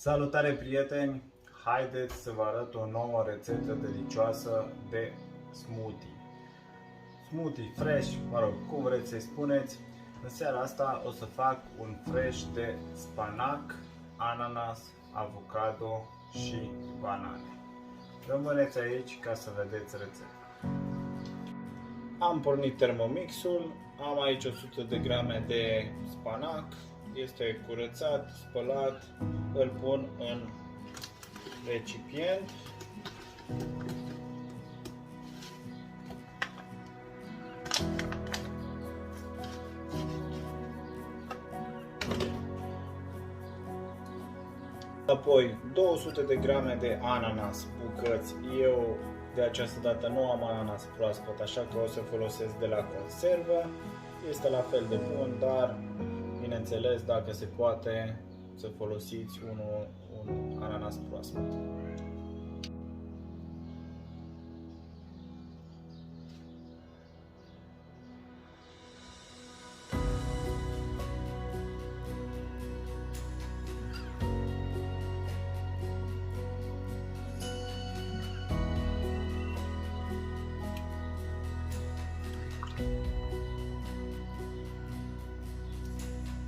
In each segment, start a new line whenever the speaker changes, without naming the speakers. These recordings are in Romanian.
Salutare prieteni! Haideți să vă arăt o nouă rețetă delicioasă de smoothie. Smoothie fresh, mă rog, cum vreți să-i spuneți. În seara asta o să fac un fresh de spanac, ananas, avocado și banane. Rămâneți aici ca să vedeți rețeta. Am pornit Thermomixul, am aici 100 de grame de spanac, este curățat, spălat, îl pun în recipient. Apoi 200 de grame de ananas bucăți. Eu de această dată nu am ananas proaspăt, așa că o să folosesc de la conservă. Este la fel de bun, dar bineînțeles, dacă se poate, să folosiți un ananas proaspăt.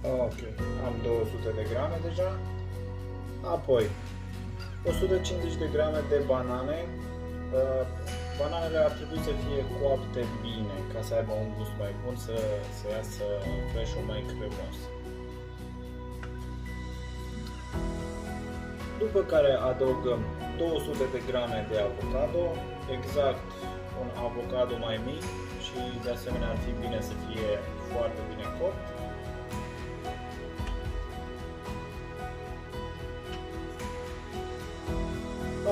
Ok, am 200 de grame deja. Apoi 150 de grame de banane. Bananele ar trebui să fie coapte bine ca să aibă un gust mai bun, să iasă fresh-ul mai cremos. După care adăugăm 200 de grame de avocado, exact un avocado mai mic și de asemenea ar fi bine să fie foarte bine copt.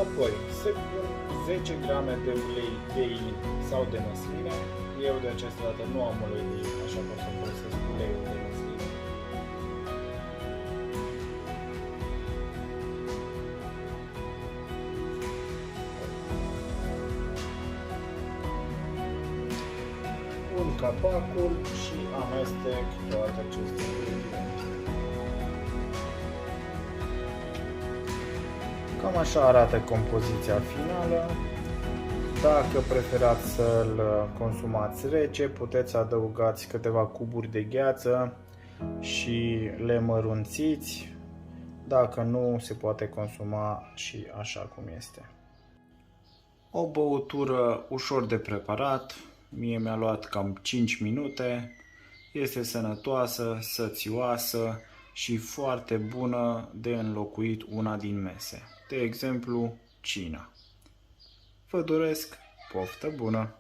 Apoi se pun 10 grame de ulei de in sau de măsline. Eu de această dată nu am ulei de in, așa că o să folosesc uleiul de măsline. Pun capacul și amestec toate aceste ingrediente. Cam așa arată compoziția finală. Dacă preferați să-l consumați rece, puteți adăugați câteva cuburi de gheață și le mărunțiți. Dacă nu, se poate consuma și așa cum este. O băutură ușor de preparat, mie mi-a luat cam 5 minute, este sănătoasă, sățioasă și foarte bună de înlocuit una din mese, de exemplu cina. Vă doresc poftă bună!